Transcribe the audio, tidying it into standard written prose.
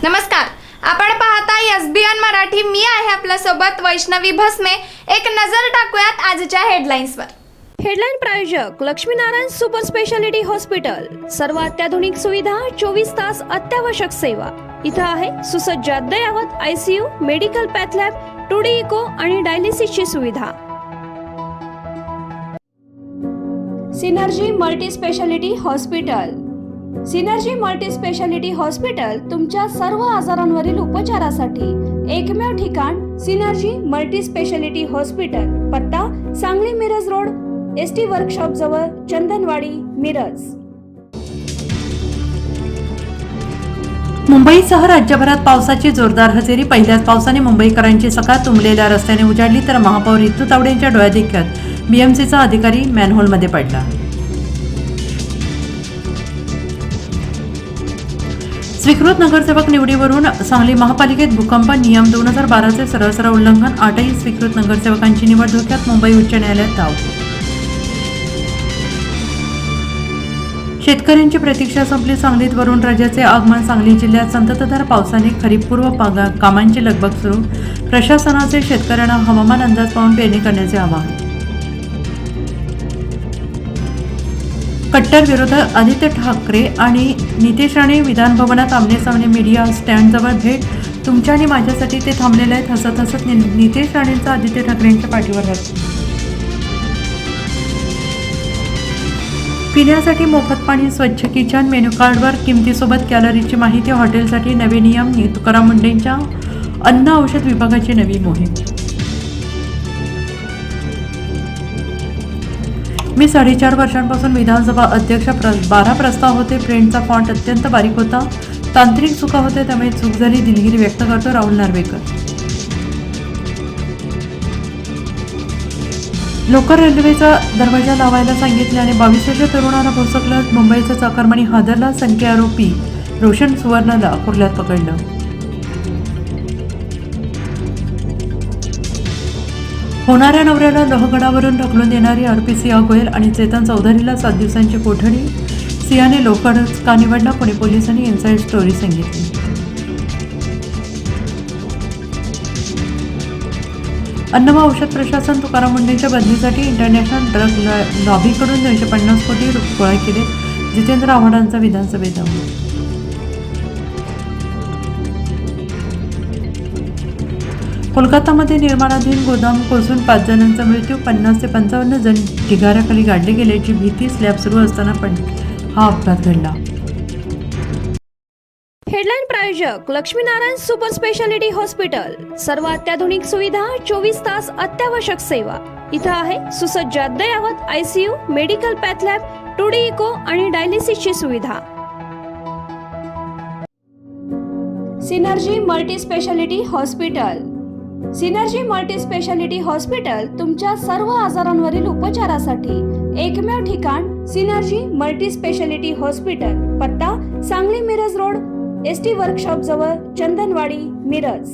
नमस्कार, आपण पाहताय एसबीएन मराठी. मी आहे आपल्या सोबत वैष्णवी भस्मे. एक नजर टाकूयात आजच्या हेडलाईन्सवर. हेडलाईन प्रायोजक लक्ष्मीनारायण सुपर स्पेशालिटी हॉस्पिटल. सर्व अत्याधुनिक सुविधा, 24 तास अत्यावश्यक सेवा. इथं आहे सुसज्ज अद्ययावत ICU, medical path lab, 2D echo आणि डायलिसिसची सुविधा. Synergy multi speciality hospital. Synergy multi speciality hospital तुमच्या सर्व आजारांवरील उपचारासाठी एकमेव ठिकाण. Synergy multi speciality hospital. पत्ता Sangli Miraj road, ST workshop जवळ, चंदनवाडी, मिरज. मुंबईसह राज्यभरात पावसाची जोरदार हजेरी. पहिल्याच पावसाने मुंबईकरांची सकाळ तुंबलेल्या रस्त्याने उजाडली, तर महापौर रितू तावडेंच्या डोळ्यादेखत बीएमसीचा अधिकारी मॅनहोलमध्ये पडला. स्वीकृत नगरसेवक निवडीवरून सांगली महापालिकेत भूकंप. नियम 2012चे सरळ उल्लंघन. 8ही स्वीकृत नगरसेवकांची निवड धोक्यात. मुंबई उच्च न्यायालयात धाव. शेतकऱ्यांची प्रतीक्षा संपली. सांगलीत वरुणराजाचे आगमन. सांगली जिल्ह्यात संततधार पावसाने खरीपपूर्व कामांची लगबग सुरू. प्रशासनाचे शेतकऱ्यांना हवामान अंदाज पाहून पेरणी करण्याचे आवाहन. कट्टर विरोधक आदित्य ठाकरे आणि नितेश राणे विधानभवनात आमनेसामने. मीडिया स्टँडजवळ भेट. तुमच्या आणि माझ्यासाठी ते थांबलेले आहेत. हसत हसत नितेश राणेंचा आदित्य ठाकरेंच्या पाठीवर हात. पिण्यासाठी मोफत पाणी, स्वच्छ किचन. मेन्यू कार्डवर किमतीसोबत कॅलरीची माहिती. हॉटेलसाठी नवे नियम. तुकाराम मुंढेंच्या अन्न औषध विभागाची नवी मोहीम. मी 4.5 वर्षांपासून विधानसभा अध्यक्ष. 12 प्रस्ताव होते. प्रिंटचा फॉन्ट अत्यंत बारीक होता. तांत्रिक चुका होते, त्यामुळे चूक झाली. दिलगिरी व्यक्त करतो राहुल नार्वेकर. लोकल रेल्वेचा दरवाजा लावायला सांगितले आणि 22 वर्षीय तरुणाला भोसकलं. मुंबईचा चाकरमानी हादरला. सनकी आरोपी रोशन सुवर्णला कुर्ल्यात पकडलं. होणाऱ्या नवऱ्याला लोहगडावरून ढकलून देणारी आरोपी सिया गोयल आणि चेतन चौधरीला 7 दिवसांची कोठडी. सियाने लोहगडच का निवडला? पुणे पोलिसांनी इनसाइड स्टोरी सांगितली. अन्न व औषध प्रशासन तुकाराम मुंढेंच्या बदलीसाठी इंटरनॅशनल ड्रग लॉबीकडून 250 कोटी गोळा केले. जितेंद्र आव्हाडांचा विधानसभेत दावा. कोलकातामध्ये निर्माणाधीन गोदाम कोसळून 5 जणांचा मृत्यू. 50 ते 55 जण ढिगाऱ्याखाली गाडले गेल्याची भीती. स्लॅब सुरू असताना पण हा अपघात घडला. हेडलाईन प्रायोजक लक्ष्मीनारायण सुपर स्पेशालिटी हॉस्पिटल. सर्व अत्याधुनिक सुविधा, 24 तास अत्यावश्यक सेवा. इथं आहे सुसज्ज अद्ययावत ICU, medical path lab, 2D echo आणि डायलिसिसची सुविधा. Synergy multi speciality hospital. Synergy multi speciality hospital तुमच्या सर्व आजारांवरील उपचारासाठी एकमेव ठिकाण. Synergy multi speciality hospital. पत्ता Sangli Miraj road, ST workshop जवळ, चंदनवाडी, मिरज.